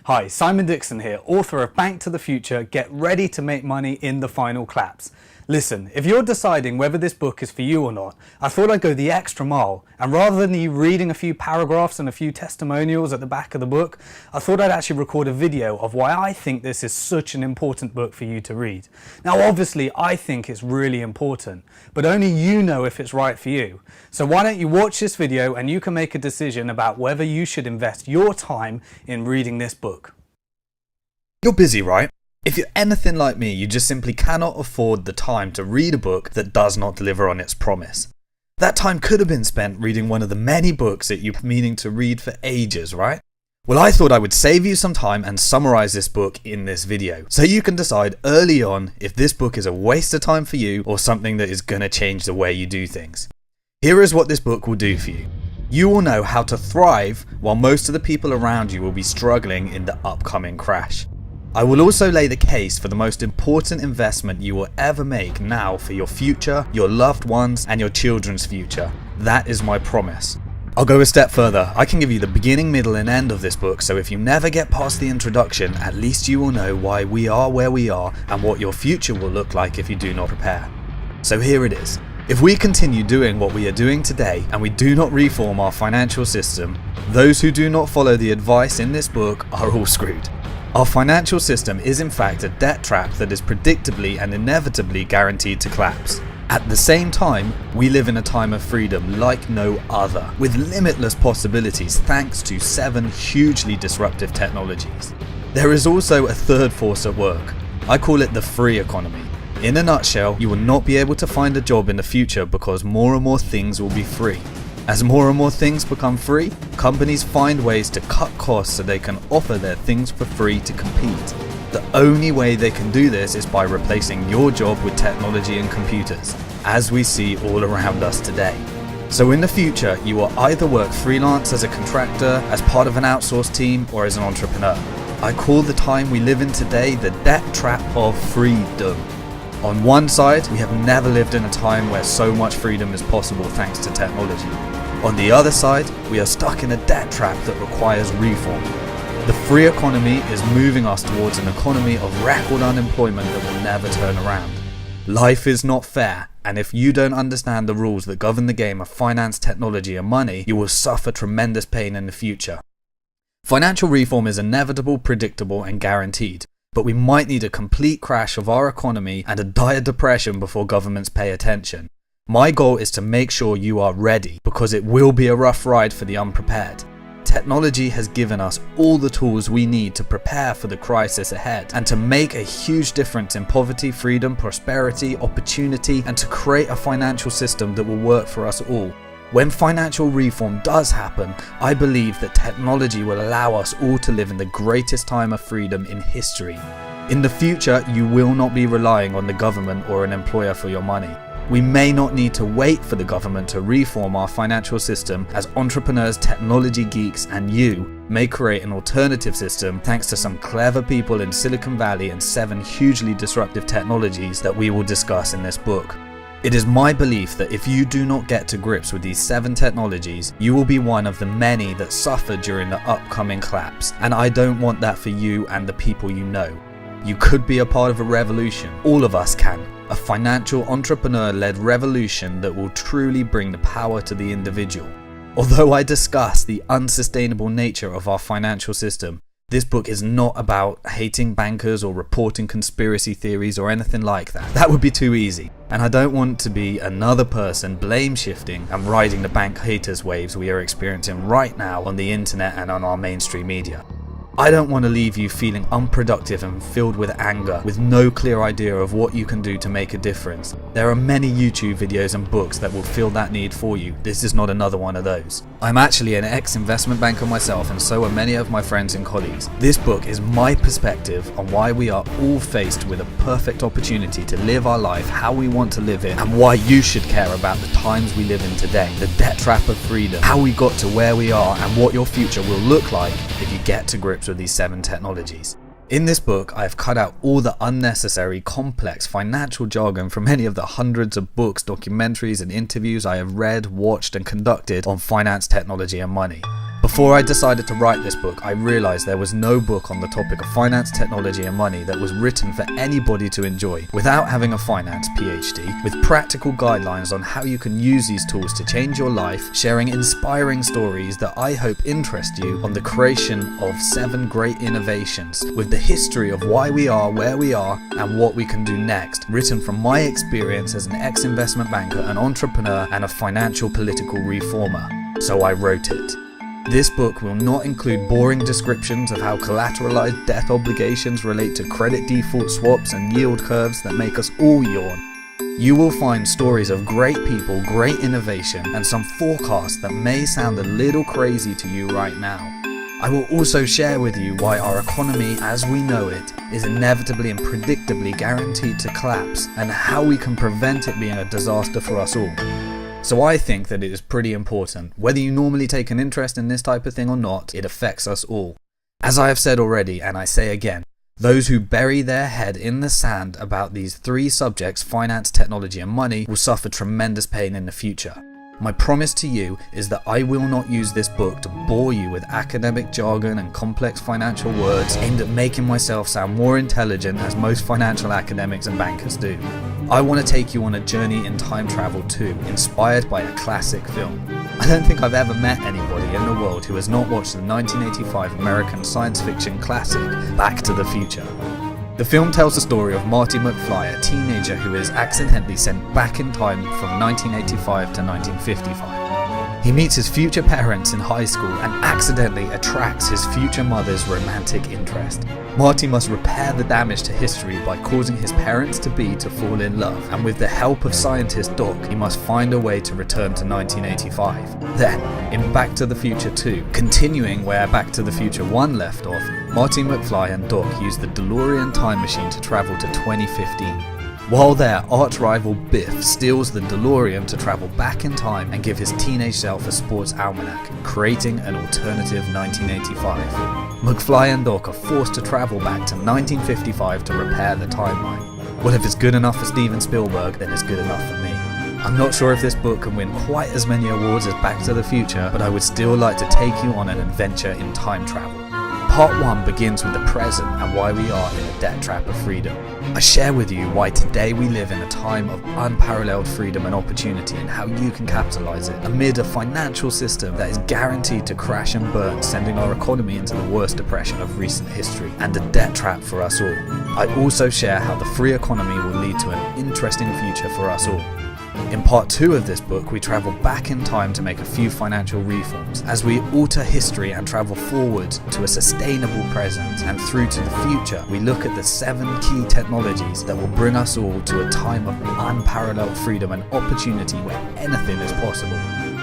Hi, Simon Dixon here, author of Bank to the Future, Get Ready to Make Money in the Final Collapse. Listen, if you're deciding whether this book is for you or not, I thought I'd go the extra mile, and rather than you reading a few paragraphs and a few testimonials at the back of the book, I thought I'd actually record a video of why I think this is such an important book for you to read. Now obviously I think it's really important, but only you know if it's right for you. So why don't you watch this video and you can make a decision about whether you should invest your time in reading this book. You're busy, right? If you're anything like me, you just simply cannot afford the time to read a book that does not deliver on its promise. That time could have been spent reading one of the many books that you've been meaning to read for ages, right? Well, I thought I would save you some time and summarize this book in this video, so you can decide early on if this book is a waste of time for you or something that is going to change the way you do things. Here is what this book will do for you. You will know how to thrive while most of the people around you will be struggling in the upcoming crash. I will also lay the case for the most important investment you will ever make now for your future, your loved ones, and your children's future. That is my promise. I'll go a step further. I can give you the beginning, middle, and end of this book, so if you never get past the introduction, at least you will know why we are where we are and what your future will look like if you do not prepare. So here it is. If we continue doing what we are doing today and we do not reform our financial system, those who do not follow the advice in this book are all screwed. Our financial system is in fact a debt trap that is predictably and inevitably guaranteed to collapse. At the same time, we live in a time of freedom like no other, with limitless possibilities thanks to 7 hugely disruptive technologies. There is also a third force at work. I call it the free economy. In a nutshell, you will not be able to find a job in the future because more and more things will be free. As more and more things become free, companies find ways to cut costs so they can offer their things for free to compete. The only way they can do this is by replacing your job with technology and computers, as we see all around us today. So in the future, you will either work freelance as a contractor, as part of an outsourced team, or as an entrepreneur. I call the time we live in today the debt trap of freedom. On one side, we have never lived in a time where so much freedom is possible thanks to technology. On the other side, we are stuck in a debt trap that requires reform. The free economy is moving us towards an economy of record unemployment that will never turn around. Life is not fair, and if you don't understand the rules that govern the game of finance, technology, and money, you will suffer tremendous pain in the future. Financial reform is inevitable, predictable, and guaranteed. But we might need a complete crash of our economy and a dire depression before governments pay attention. My goal is to make sure you are ready, because it will be a rough ride for the unprepared. Technology has given us all the tools we need to prepare for the crisis ahead and to make a huge difference in poverty, freedom, prosperity, opportunity, and to create a financial system that will work for us all. When financial reform does happen, I believe that technology will allow us all to live in the greatest time of freedom in history. In the future, you will not be relying on the government or an employer for your money. We may not need to wait for the government to reform our financial system, as entrepreneurs, technology geeks, and you may create an alternative system thanks to some clever people in Silicon Valley and 7 hugely disruptive technologies that we will discuss in this book. It is my belief that if you do not get to grips with these 7 technologies, you will be one of the many that suffer during the upcoming collapse, and I don't want that for you and the people you know. You could be a part of a revolution. All of us can. A financial entrepreneur-led revolution that will truly bring the power to the individual. Although I discuss the unsustainable nature of our financial system, this book is not about hating bankers or reporting conspiracy theories or anything like that. That would be too easy. And I don't want to be another person blame shifting and riding the bank haters waves we are experiencing right now on the internet and on our mainstream media. I don't want to leave you feeling unproductive and filled with anger, with no clear idea of what you can do to make a difference. There are many YouTube videos and books that will fill that need for you. This is not another one of those. I'm actually an ex-investment banker myself, and so are many of my friends and colleagues. This book is my perspective on why we are all faced with a perfect opportunity to live our life how we want to live it, and why you should care about the times we live in today, the debt trap of freedom, how we got to where we are, and what your future will look like if you get to grips with these 7 technologies. In this book, I have cut out all the unnecessary, complex financial jargon from any of the hundreds of books, documentaries, and interviews I have read, watched, and conducted on finance, technology, and money. Before I decided to write this book, I realised there was no book on the topic of finance, technology and money that was written for anybody to enjoy without having a finance PhD, with practical guidelines on how you can use these tools to change your life, sharing inspiring stories that I hope interest you on the creation of 7 great innovations, with the history of why we are where we are and what we can do next, written from my experience as an ex-investment banker, an entrepreneur and a financial political reformer. So I wrote it. This book will not include boring descriptions of how collateralized debt obligations relate to credit default swaps and yield curves that make us all yawn. You will find stories of great people, great innovation, and some forecasts that may sound a little crazy to you right now. I will also share with you why our economy as we know it is inevitably and predictably guaranteed to collapse, and how we can prevent it being a disaster for us all. So I think that it is pretty important. Whether you normally take an interest in this type of thing or not, it affects us all. As I have said already, and I say again, those who bury their head in the sand about these 3 subjects, finance, technology and money, will suffer tremendous pain in the future. My promise to you is that I will not use this book to bore you with academic jargon and complex financial words aimed at making myself sound more intelligent, as most financial academics and bankers do. I want to take you on a journey in time travel too, inspired by a classic film. I don't think I've ever met anybody in the world who has not watched the 1985 American science fiction classic Back to the Future. The film tells the story of Marty McFly, a teenager who is accidentally sent back in time from 1985 to 1955. He meets his future parents in high school and accidentally attracts his future mother's romantic interest. Marty must repair the damage to history by causing his parents-to-be to fall in love, and with the help of scientist Doc, he must find a way to return to 1985. Then, in Back to the Future 2, continuing where Back to the Future 1 left off, Marty McFly and Doc use the DeLorean time machine to travel to 2015. While their arch-rival Biff steals the DeLorean to travel back in time and give his teenage self a sports almanac, creating an alternative 1985. McFly and Doc are forced to travel back to 1955 to repair the timeline. Well, if it's good enough for Steven Spielberg, then it's good enough for me. I'm not sure if this book can win quite as many awards as Back to the Future, but I would still like to take you on an adventure in time travel. Part 1 begins with the present and why we are in a debt trap of freedom. I share with you why today we live in a time of unparalleled freedom and opportunity, and how you can capitalize it amid a financial system that is guaranteed to crash and burn, sending our economy into the worst depression of recent history and a debt trap for us all. I also share how the free economy will lead to an interesting future for us all. In part 2 of this book, we travel back in time to make a few financial reforms, as we alter history and travel forward to a sustainable present, and through to the future, we look at the 7 key technologies that will bring us all to a time of unparalleled freedom and opportunity where anything is possible.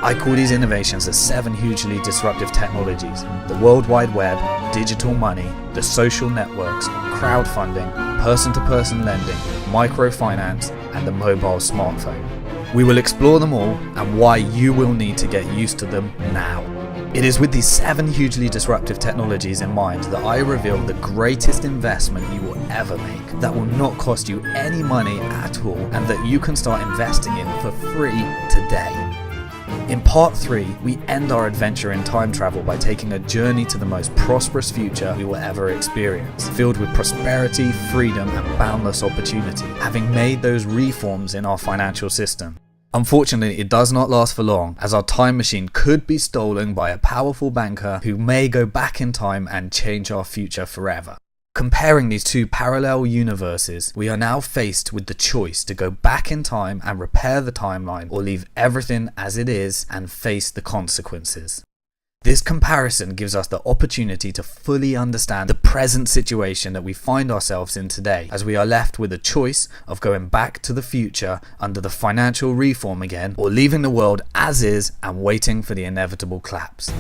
I call these innovations the 7 hugely disruptive technologies: the World Wide Web, digital money, the social networks, crowdfunding, person-to-person lending, microfinance, and the mobile smartphone. We will explore them all and why you will need to get used to them now. It is with these 7 hugely disruptive technologies in mind that I reveal the greatest investment you will ever make, that will not cost you any money at all, and that you can start investing in for free today. In part 3, we end our adventure in time travel by taking a journey to the most prosperous future we will ever experience, filled with prosperity, freedom, and boundless opportunity, having made those reforms in our financial system. Unfortunately, it does not last for long, as our time machine could be stolen by a powerful banker who may go back in time and change our future forever. Comparing these 2 parallel universes, we are now faced with the choice to go back in time and repair the timeline, or leave everything as it is and face the consequences. This comparison gives us the opportunity to fully understand the present situation that we find ourselves in today, as we are left with a choice of going back to the future under the financial reform again, or leaving the world as is and waiting for the inevitable collapse.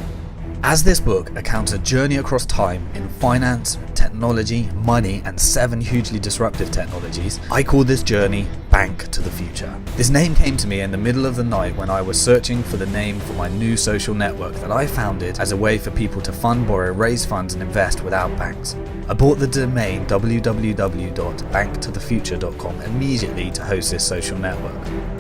As this book accounts a journey across time in finance, technology, money, and 7 hugely disruptive technologies, I call this journey Bank to the Future. This name came to me in the middle of the night when I was searching for the name for my new social network that I founded as a way for people to fund, borrow, raise funds, and invest without banks. I bought the domain www.banktothefuture.com immediately to host this social network.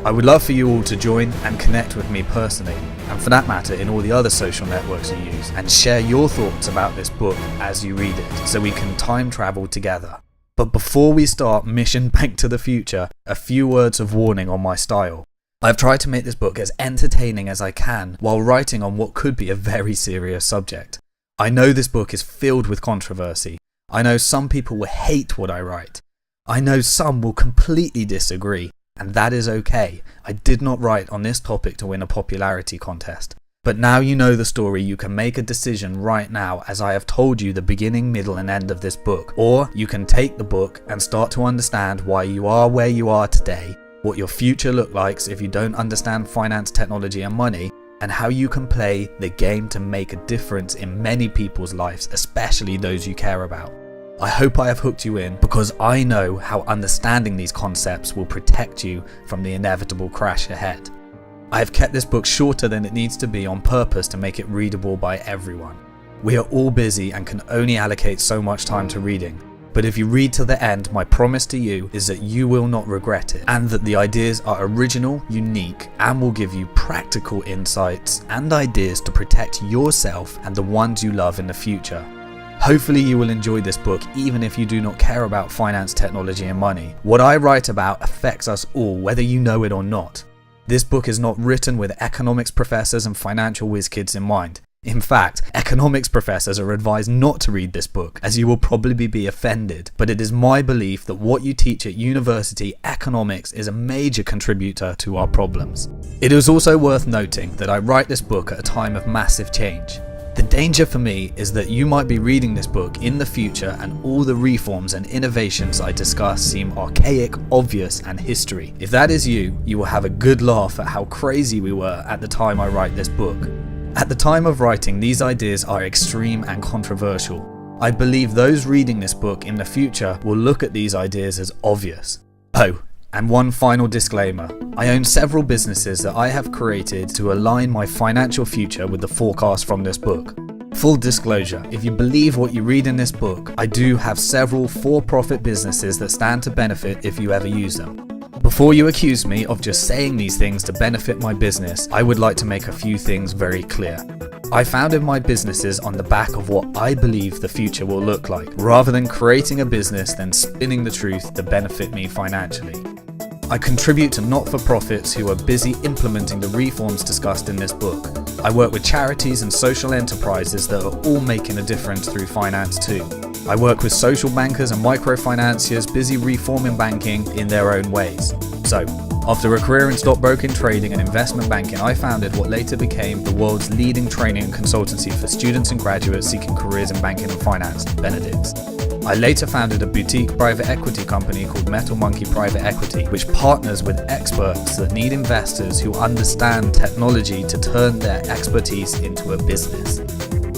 I would love for you all to join and connect with me personally. and for that matter in all the other social networks you use, and share your thoughts about this book as you read it so we can time travel together. But before we start Mission Back to the Future, a few words of warning on my style. I've tried to make this book as entertaining as I can while writing on what could be a very serious subject. I know this book is filled with controversy. I know some people will hate what I write. I know some will completely disagree, and that is okay. I did not write on this topic to win a popularity contest. But now you know the story, you can make a decision right now as I have told you the beginning, middle and end of this book. Or you can take the book and start to understand why you are where you are today, what your future looks like if you don't understand finance, technology and money, and how you can play the game to make a difference in many people's lives, especially those you care about. I hope I have hooked you in because I know how understanding these concepts will protect you from the inevitable crash ahead. I have kept this book shorter than it needs to be on purpose to make it readable by everyone. We are all busy and can only allocate so much time to reading. But if you read to the end, my promise to you is that you will not regret it, and that the ideas are original, unique, and will give you practical insights and ideas to protect yourself and the ones you love in the future. Hopefully you will enjoy this book even if you do not care about finance, technology and money. What I write about affects us all, whether you know it or not. This book is not written with economics professors and financial whiz kids in mind. In fact, economics professors are advised not to read this book, as you will probably be offended, but it is my belief that what you teach at university, economics, is a major contributor to our problems. It is also worth noting that I write this book at a time of massive change. The danger for me is that you might be reading this book in the future and all the reforms and innovations I discuss seem archaic, obvious and history. If that is you, you will have a good laugh at how crazy we were at the time I write this book. At the time of writing, these ideas are extreme and controversial. I believe those reading this book in the future will look at these ideas as obvious. Oh, and one final disclaimer. I own several businesses that I have created to align my financial future with the forecast from this book. Full disclosure, if you believe what you read in this book, I do have several for-profit businesses that stand to benefit if you ever use them. Before you accuse me of just saying these things to benefit my business, I would like to make a few things very clear. I founded my businesses on the back of what I believe the future will look like, rather than creating a business then spinning the truth to benefit me financially. I contribute to not-for-profits who are busy implementing the reforms discussed in this book. I work with charities and social enterprises that are all making a difference through finance too. I work with social bankers and microfinanciers busy reforming banking in their own ways. So, after a career in stockbroking, trading and investment banking, I founded what later became the world's leading training and consultancy for students and graduates seeking careers in banking and finance, Benedict's. I later founded a boutique private equity company called Metal Monkey Private Equity, which partners with experts that need investors who understand technology to turn their expertise into a business.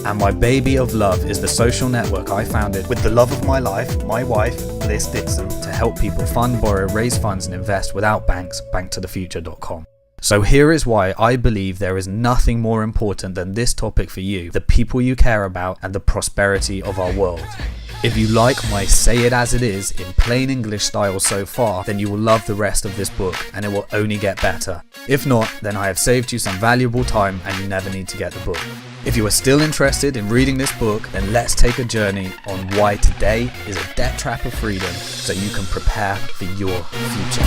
And my baby of love is the social network I founded with the love of my life, my wife, Bliss Dixon, to help people fund, borrow, raise funds and invest without banks, banktothefuture.com. So here is why I believe there is nothing more important than this topic for you, the people you care about and the prosperity of our world. If you like my say it as it is in plain English style so far, then you will love the rest of this book and it will only get better. If not, then I have saved you some valuable time and you never need to get the book. If you are still interested in reading this book, then let's take a journey on why today is a debt trap of freedom so you can prepare for your future.